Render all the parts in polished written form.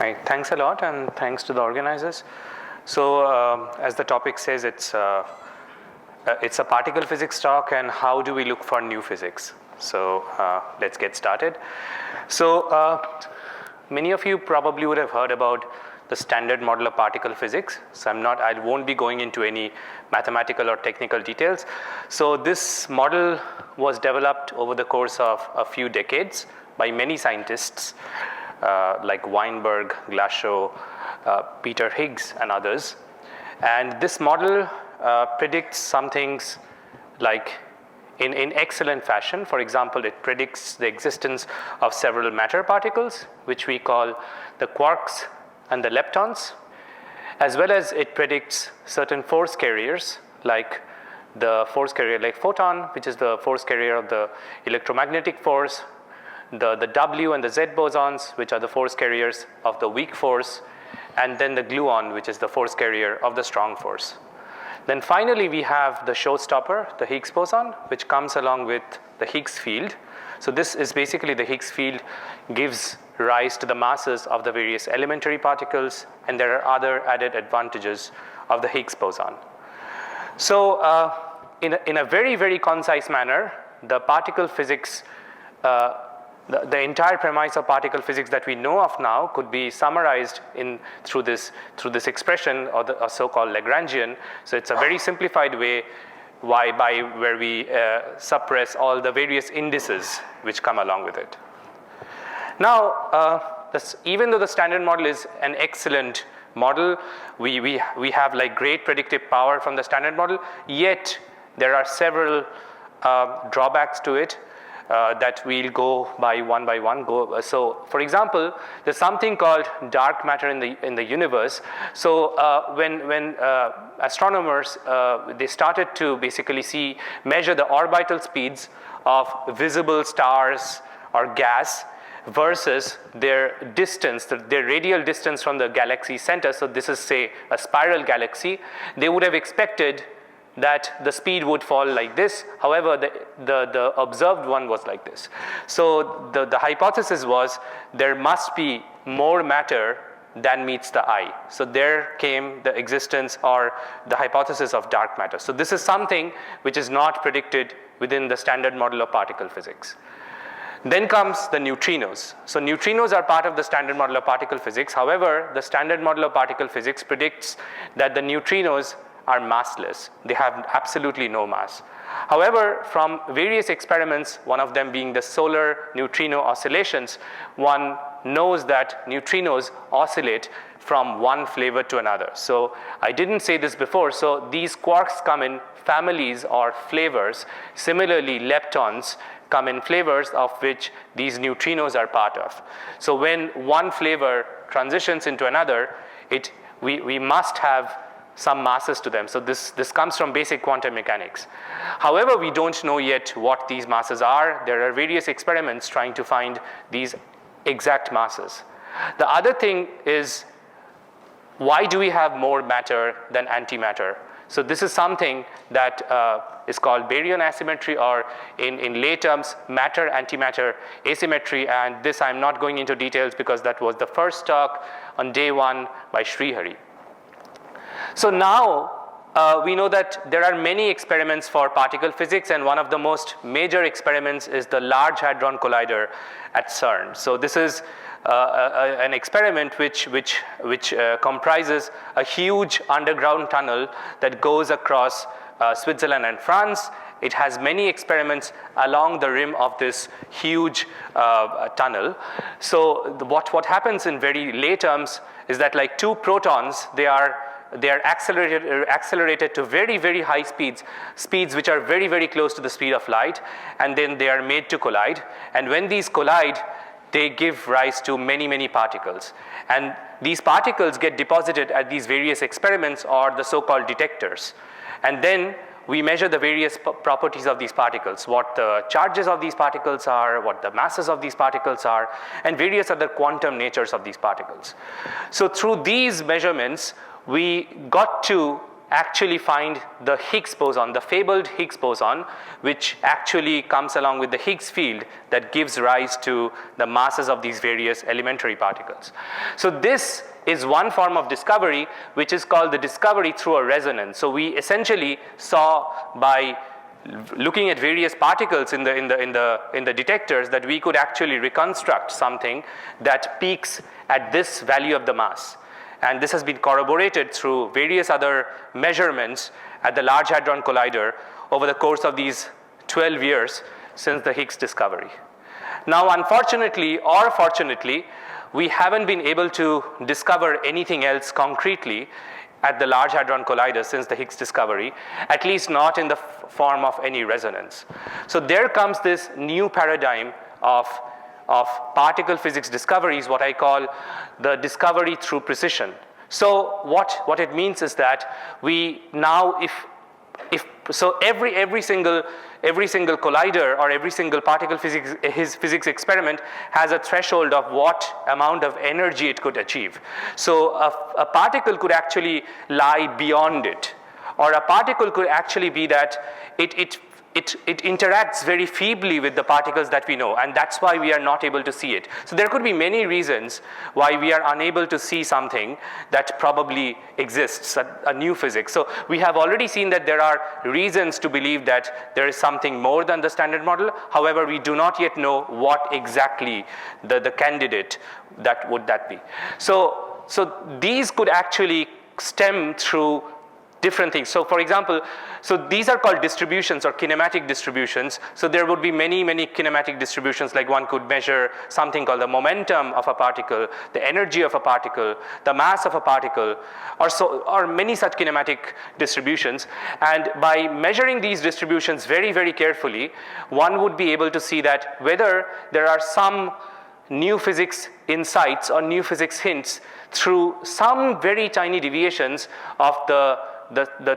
Right. Thanks a lot, and thanks to the organizers. So, as the topic says, it's a particle physics talk, and how do we look for new physics? So, let's get started. So, many of you probably would have heard about the standard model of particle physics. So, I won't be going into any mathematical or technical details. So, this model was developed over the course of a few decades by many scientists. Like Weinberg, Glashow, Peter Higgs, and others. And this model predicts some things like in excellent fashion. For example, it predicts the existence of several matter particles, which we call the quarks and the leptons, as well as it predicts certain force carriers, like the force carrier like photon, which is the force carrier of the electromagnetic force, the W and the Z bosons, which are the force carriers of the weak force, and then the gluon, which is the force carrier of the strong force. Then finally, we have the showstopper, the Higgs boson, which comes along with the Higgs field. So this is basically the Higgs field gives rise to the masses of the various elementary particles, and there are other added advantages of the Higgs boson. So in a very, very concise manner, the particle physics the entire premise of particle physics that we know of now could be summarized through this expression, or the so-called Lagrangian. So it's a very simplified way where we suppress all the various indices which come along with it. Now, even though the standard model is an excellent model, we have like great predictive power from the standard model, yet there are several drawbacks to it. That we'll go by one. So, for example, there's something called dark matter in the universe. So, when astronomers they started to basically measure the orbital speeds of visible stars or gas versus their distance, their radial distance from the galaxy center. So, this is say a spiral galaxy. They would have expected that the speed would fall like this. However, the observed one was like this. So the hypothesis was there must be more matter than meets the eye. So there came the existence or the hypothesis of dark matter. So this is something which is not predicted within the standard model of particle physics. Then comes the neutrinos. So neutrinos are part of the standard model of particle physics. However, the standard model of particle physics predicts that the neutrinos are massless. They have absolutely no mass. However, from various experiments, one of them being the solar neutrino oscillations, one knows that neutrinos oscillate from one flavor to another. So I didn't say this before. So these quarks come in families or flavors. Similarly, leptons come in flavors of which these neutrinos are part of. So when one flavor transitions into another, we must have some masses to them. So this comes from basic quantum mechanics. However, we don't know yet what these masses are. There are various experiments trying to find these exact masses. The other thing is, why do we have more matter than antimatter? So this is something that is called baryon asymmetry, or in lay terms, matter-antimatter asymmetry. And this I'm not going into details because that was the first talk on day one by Srihari. So now we know that there are many experiments for particle physics, and one of the most major experiments is the Large Hadron Collider at CERN. So this is an experiment which comprises a huge underground tunnel that goes across Switzerland and France. It has many experiments along the rim of this huge tunnel. So what happens in very lay terms is that like two protons, they are accelerated to very, very high speeds which are very, very close to the speed of light, and then they are made to collide. And when these collide, they give rise to many, many particles. And these particles get deposited at these various experiments, or the so-called detectors. And then we measure the various properties of these particles, what the charges of these particles are, what the masses of these particles are, and various other quantum natures of these particles. So through these measurements, we got to actually find the Higgs boson, the fabled Higgs boson, which actually comes along with the Higgs field that gives rise to the masses of these various elementary particles. So this is one form of discovery, which is called the discovery through a resonance. So we essentially saw by looking at various particles in the detectors that we could actually reconstruct something that peaks at this value of the mass. And this has been corroborated through various other measurements at the Large Hadron Collider over the course of these 12 years since the Higgs discovery. Now, unfortunately or fortunately, we haven't been able to discover anything else concretely at the Large Hadron Collider since the Higgs discovery, at least not in the form of any resonance. So there comes this new paradigm of particle physics discoveries, what I call the discovery through precision. So what it means is that we now, every single collider or every single particle physics experiment has a threshold of what amount of energy it could achieve. So a particle could actually lie beyond it, or a particle could actually be that it interacts very feebly with the particles that we know, and that's why we are not able to see it. So there could be many reasons why we are unable to see something that probably exists, a new physics. So we have already seen that there are reasons to believe that there is something more than the standard model. However, we do not yet know what exactly the candidate that would be. So these could actually stem through different things. So for example, so these are called distributions or kinematic distributions. So there would be many kinematic distributions, like one could measure something called the momentum of a particle, the energy of a particle, the mass of a particle, or many such kinematic distributions. And by measuring these distributions very carefully, one would be able to see that whether there are some new physics insights or new physics hints through some very tiny deviations of the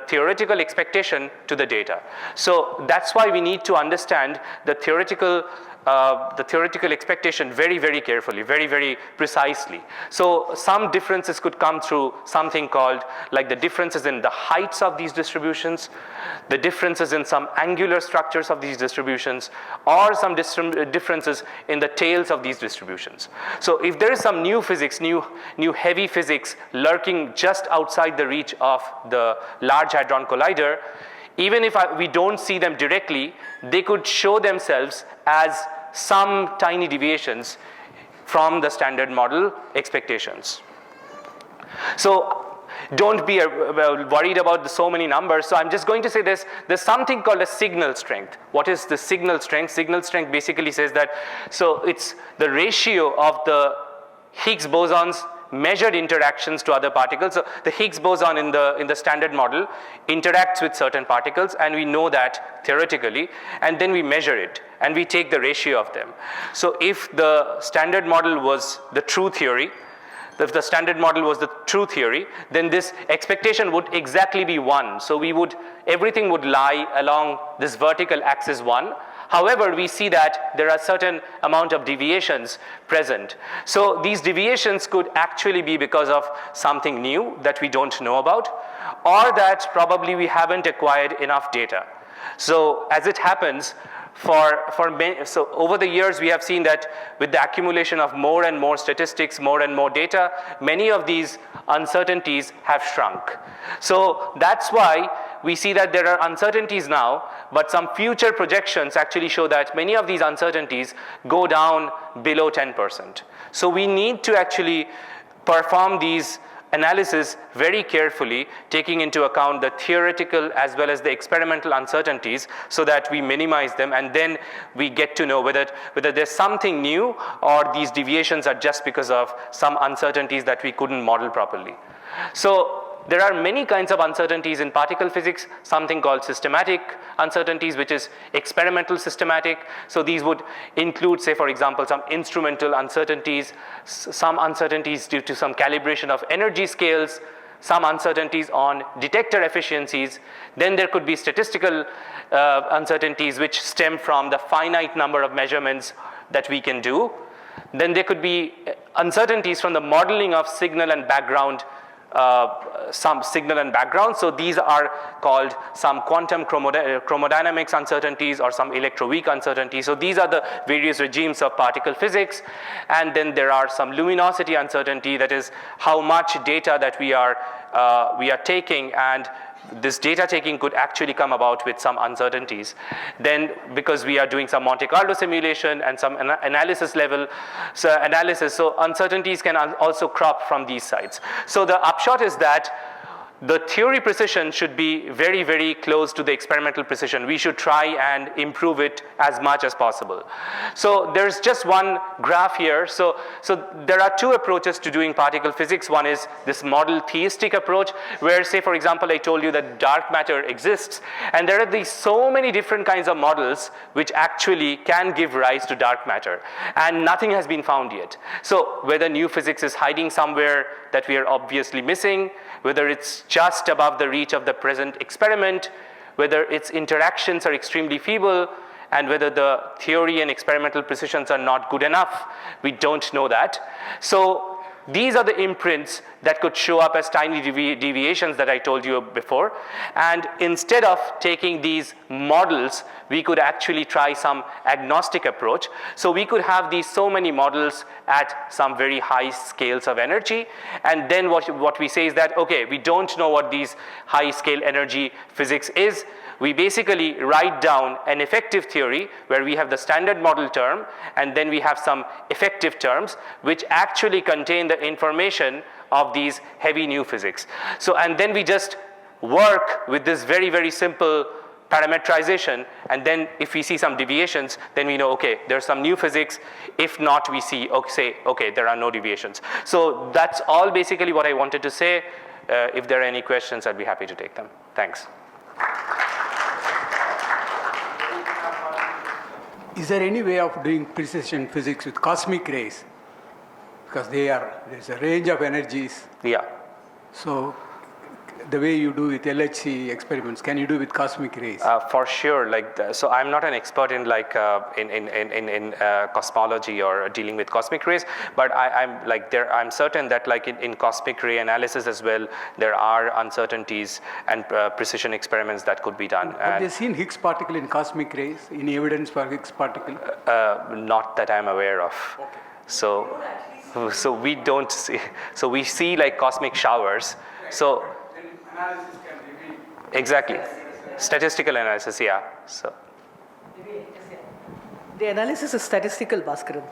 theoretical expectation to the data. So that's why we need to understand the theoretical expectation very carefully, very precisely. So some differences could come through something called like the differences in the heights of these distributions, the differences in some angular structures of these distributions, or some differences in the tails of these distributions. So if there is some new physics, new heavy physics lurking just outside the reach of the Large Hadron Collider, even if we don't see them directly, they could show themselves as some tiny deviations from the standard model expectations. So don't be worried about so many numbers. So I'm just going to say this. There's something called a signal strength. What is the signal strength? Signal strength basically says that, so it's the ratio of the Higgs bosons measured interactions to other particles. So the Higgs boson in the standard model interacts with certain particles, and we know that theoretically, and then we measure it and we take the ratio of them. So if the standard model was the true theory, then this expectation would exactly be 1. So everything would lie along this vertical axis 1. However, we see that there are certain amount of deviations present. So these deviations could actually be because of something new that we don't know about, or that probably we haven't acquired enough data. So as it happens, so over the years we have seen that with the accumulation of more and more statistics, more and more data, many of these uncertainties have shrunk. So that's why we see that there are uncertainties now, but some future projections actually show that many of these uncertainties go down below 10%. So we need to actually perform these analysis very carefully, taking into account the theoretical as well as the experimental uncertainties, so that we minimize them, and then we get to know whether there's something new or these deviations are just because of some uncertainties that we couldn't model properly. So there are many kinds of uncertainties in particle physics, something called systematic uncertainties, which is experimental systematic. So these would include, say, for example, some instrumental uncertainties, some uncertainties due to some calibration of energy scales, some uncertainties on detector efficiencies. Then there could be statistical uncertainties which stem from the finite number of measurements that we can do. Then there could be uncertainties from the modeling of signal and background some signal and background. So these are called some quantum chromodynamics uncertainties or some electroweak uncertainties. So these are the various regimes of particle physics. And then there are some luminosity uncertainty, that is how much data that we are taking, and this data taking could actually come about with some uncertainties. Then because we are doing some Monte Carlo simulation and some analysis level analysis, so uncertainties can also crop from these sides. So the upshot is that the theory precision should be very, very close to the experimental precision. We should try and improve it as much as possible. So there's just one graph here. So there are two approaches to doing particle physics. One is this model theistic approach, where, say, for example, I told you that dark matter exists, and there are these so many different kinds of models which actually can give rise to dark matter, and nothing has been found yet. So whether new physics is hiding somewhere that we are obviously missing, whether it's just above the reach of the present experiment, whether its interactions are extremely feeble, and whether the theory and experimental precisions are not good enough, we don't know that. So these are the imprints that could show up as tiny deviations that I told you before. And instead of taking these models, we could actually try some agnostic approach. So we could have these so many models at some very high scales of energy. And then what we say is that, okay, we don't know what these high scale energy physics is. We basically write down an effective theory where we have the standard model term, and then we have some effective terms which actually contain the information of these heavy new physics. So, and then we just work with this very, very simple parametrization, and then if we see some deviations, then we know, okay, there's some new physics. If not, we see, okay, there are no deviations. So that's all basically what I wanted to say. If there are any questions, I'd be happy to take them. Thanks. Is there any way of doing precision physics with cosmic rays? Because there's a range of energies. Yeah. So the way you do with LHC experiments, can you do with cosmic rays? For sure. So I'm not an expert in cosmology or dealing with cosmic rays, but I'm certain that in cosmic ray analysis as well, there are uncertainties and precision experiments that could be done. Have you seen Higgs particle in cosmic rays? Any evidence for Higgs particle? Not that I'm aware of. Okay. So we don't see. So we see like cosmic showers. So analysis can reveal. Exactly. Statistical analysis, yeah. So the analysis is statistical, Bhaskaran.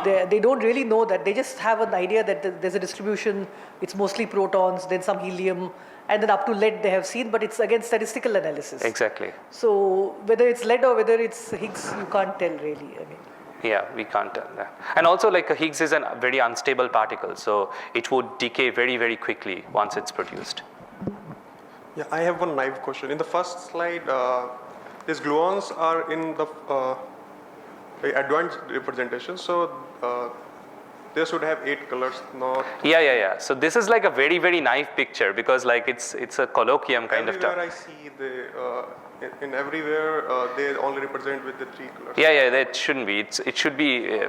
They don't really know that. They just have an idea that there's a distribution. It's mostly protons, then some helium, and then up to lead they have seen, but it's again statistical analysis. Exactly. So whether it's lead or whether it's Higgs, you can't tell really. Yeah, we can't tell that. And also Higgs is a very unstable particle, so it would decay very, very quickly once it's produced. Yeah, I have one naive question. In the first slide, these gluons are in the advanced representation, so they should have 8 colors, not... Yeah. So this is like a very, very naive picture because it's a colloquium kind of term. Everywhere I see in everywhere they only represent with the 3 colors. Yeah, that shouldn't be. It should be,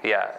yeah.